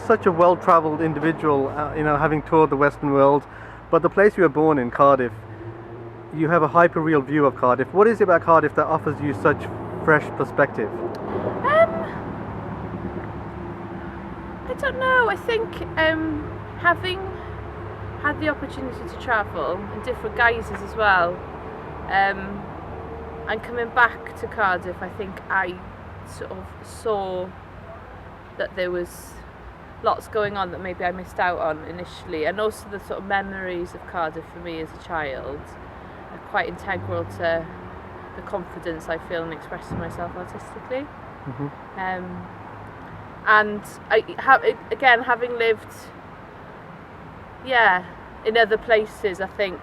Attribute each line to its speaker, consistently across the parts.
Speaker 1: such a well-travelled individual, having toured the Western world, but the place you were born in, Cardiff, you have a hyper-real view of Cardiff. What is it about Cardiff that offers you such fresh perspective?
Speaker 2: I don't know. I think having had the opportunity to travel in different guises as well, and coming back to Cardiff, I think I sort of saw that there was lots going on that maybe I missed out on initially, and also the sort of memories of Cardiff for me as a child are quite integral to the confidence I feel in expressing myself artistically. And again, having lived in other places, I think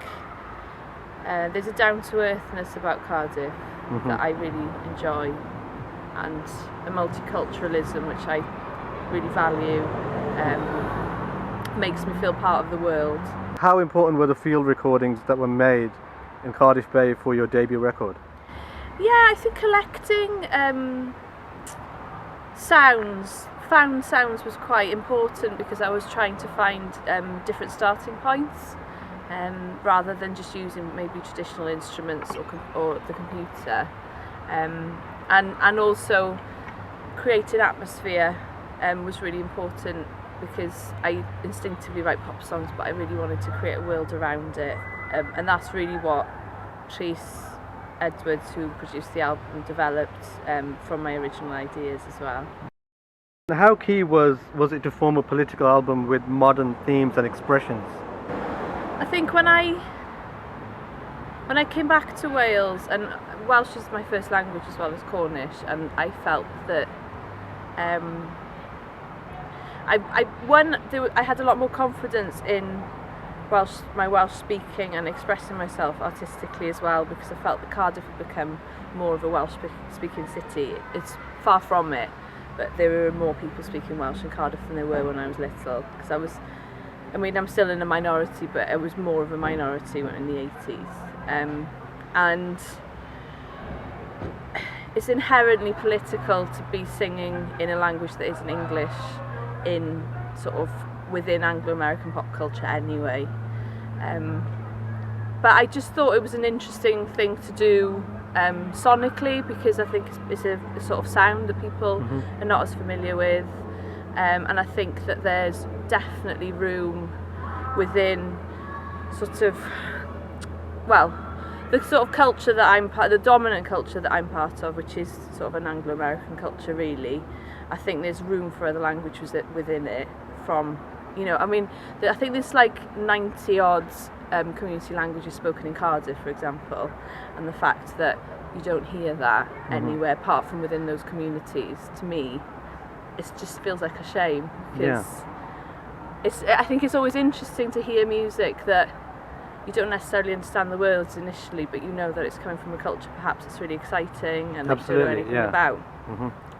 Speaker 2: there's a down-to-earthness about Cardiff that I really enjoy, and a multiculturalism which I really value, makes me feel part of the world.
Speaker 1: How important were the field recordings that were made in Cardiff Bay for your debut record?
Speaker 2: Yeah, I think collecting found sounds was quite important, because I was trying to find different starting points, rather than just using maybe traditional instruments or the computer, and also creating atmosphere was really important, because I instinctively write pop songs, but I really wanted to create a world around it, and that's really what Rhys Edwards, who produced the album, developed from my original ideas as well.
Speaker 1: How key was it to form a political album with modern themes and expressions?
Speaker 2: I think when I came back to Wales, and Welsh is my first language as well as Cornish, and I felt that I had a lot more confidence in my Welsh speaking and expressing myself artistically as well, because I felt that Cardiff had become more of a Welsh speaking city. It's far from it, but there were more people speaking Welsh in Cardiff than there were when I was little, because I'm still in a minority, but I was more of a minority in the 80s. And it's inherently political to be singing in a language that isn't English in sort of within Anglo-American pop culture anyway. But I just thought it was an interesting thing to do sonically, because I think it's a sort of sound that people are not as familiar with, and I think that there's definitely room within sort of, the sort of culture that I'm part, the dominant culture that I'm part of, which is sort of an Anglo-American culture really. I think there's room for other languages within it, from, I think there's like 90 odd community languages spoken in Cardiff, for example, and the fact that you don't hear that anywhere apart from within those communities, to me, it just feels like a shame, because I think it's always interesting to hear music that you don't necessarily understand the words initially, but you know that it's coming from a culture perhaps it's really exciting and that you don't know anything about.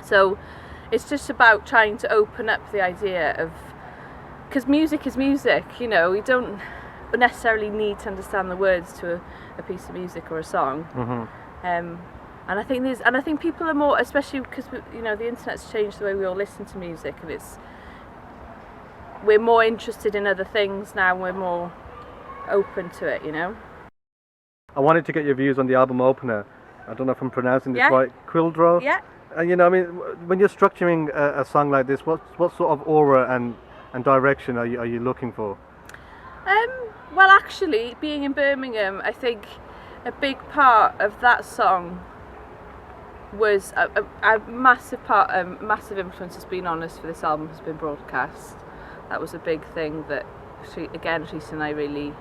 Speaker 2: So it's just about trying to open up the idea of, because music is music, you don't necessarily need to understand the words to a piece of music or a song. And I think people are more, especially because the internet's changed the way we all listen to music, and we're more interested in other things now, and we're more open to it,
Speaker 1: I wanted to get your views on the album opener. I don't know if I'm pronouncing this right. Quildro.
Speaker 2: Yeah.
Speaker 1: And when you're structuring a song like this, what sort of aura and direction are you looking for?
Speaker 2: Well, actually, being in Birmingham, I think a big part of that song was a massive influence has been on us for this album has been broadcast. That was a big thing that Rhys and I really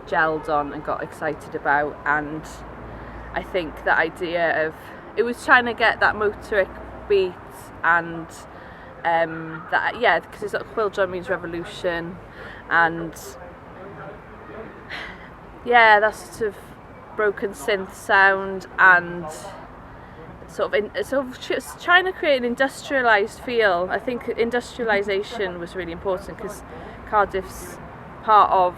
Speaker 2: gelled on and got excited about, and I think the idea of it was trying to get that motoric beat, and because it's Quildro means revolution, and that sort of broken synth sound, and sort of trying to create an industrialised feel. I think industrialisation was really important, because Cardiff's part of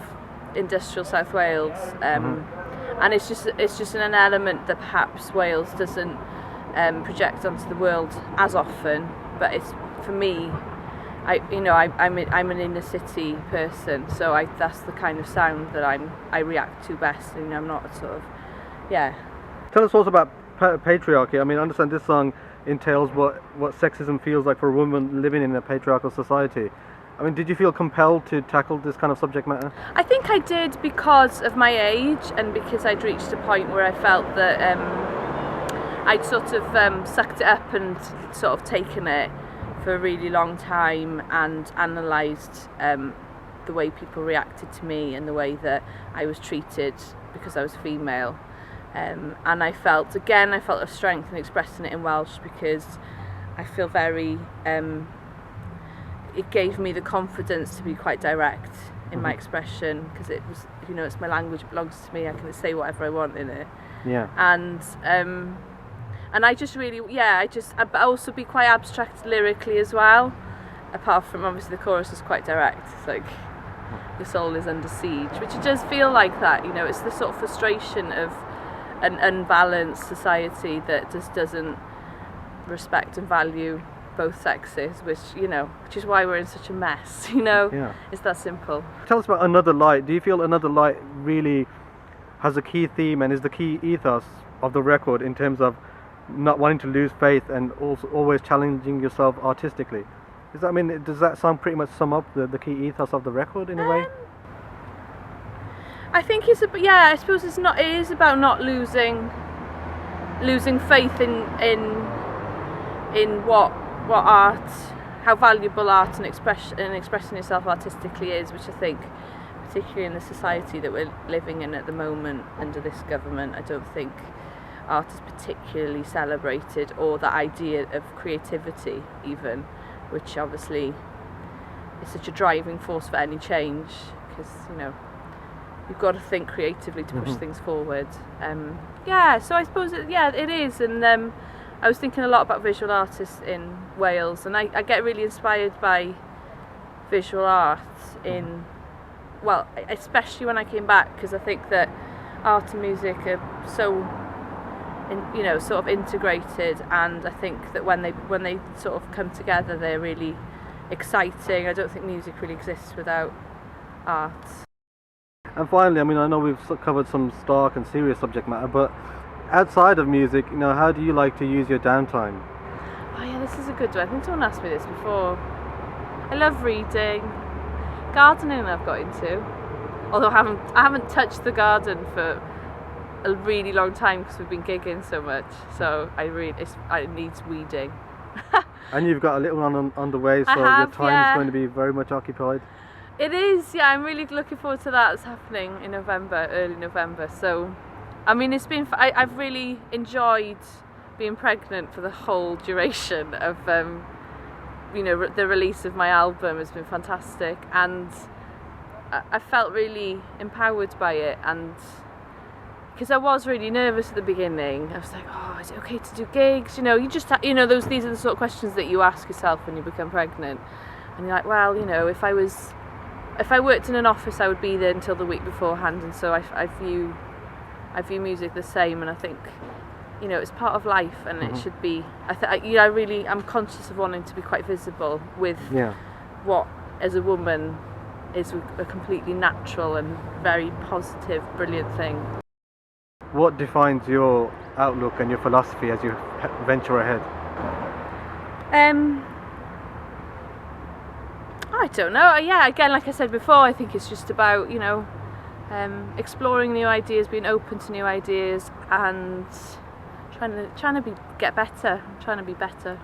Speaker 2: industrial South Wales, and it's just an element that perhaps Wales doesn't project onto the world as often, but it's, for me, I'm an inner city person, so that's the kind of sound that I react to best. I'm not a sort of, yeah.
Speaker 1: Tell us also about patriarchy. I mean, I understand this song entails what sexism feels like for a woman living in a patriarchal society. I mean, did you feel compelled to tackle this kind of subject matter?
Speaker 2: I think I did because of my age and because I'd reached a point where I felt that I'd sort of sucked it up and sort of taken it for a really long time and analysed the way people reacted to me and the way that I was treated because I was female. And I felt a strength in expressing it in Welsh because I feel very... it gave me the confidence to be quite direct in my expression because it was, it's my language, it belongs to me, I can say whatever I want in it.
Speaker 1: Yeah.
Speaker 2: And I just really, but also be quite abstract lyrically as well, apart from obviously the chorus is quite direct. It's like, your soul is under siege, which it does feel like that, it's the sort of frustration of an unbalanced society that just doesn't respect and value both sexes, which is why we're in such a mess,
Speaker 1: Yeah.
Speaker 2: It's that simple.
Speaker 1: Tell us about Another Light. Do you feel Another Light really has a key theme and is the key ethos of the record in terms of not wanting to lose faith and also always challenging yourself artistically? Does that song pretty much sum up the key ethos of the record in a way?
Speaker 2: I think I suppose it is about not losing faith in what art, how valuable art and expressing yourself artistically is, which I think, particularly in the society that we're living in at the moment under this government, I don't think art is particularly celebrated, or the idea of creativity even, which obviously is such a driving force for any change, because you've got to think creatively to push things forward. So I suppose it is, and I was thinking a lot about visual artists in Wales, and I get really inspired by visual art especially when I came back, because I think that art and music are so sort of integrated, and I think that when they sort of come together, they're really exciting. I don't think music really exists without art.
Speaker 1: And finally, I know we've covered some stark and serious subject matter, but outside of music, how do you like to use your downtime?
Speaker 2: Oh yeah, this is a good one. I think someone asked me this before. I love reading. Gardening I've got into, although I haven't touched the garden for a really long time because we've been gigging so much, so it needs weeding.
Speaker 1: And you've got a little one on the way, so your time is going to be very much occupied.
Speaker 2: It is, yeah. I'm really looking forward to that. It's happening in November, early November. So, it's been. I've really enjoyed being pregnant for the whole duration of, the release of my album has been fantastic, and I felt really empowered by it, and because I was really nervous at the beginning. I was like, oh, is it okay to do gigs? You just, these are the sort of questions that you ask yourself when you become pregnant, and you're like, well, if I worked in an office, I would be there until the week beforehand, and so I view music the same, and I think, it's part of life, and it should be. I'm conscious of wanting to be quite visible with what, as a woman, is a completely natural and very positive, brilliant thing.
Speaker 1: What defines your outlook and your philosophy as you venture ahead?
Speaker 2: I don't know. Yeah, again, like I said before, I think it's just about, exploring new ideas, being open to new ideas, and trying to get better, trying to be better.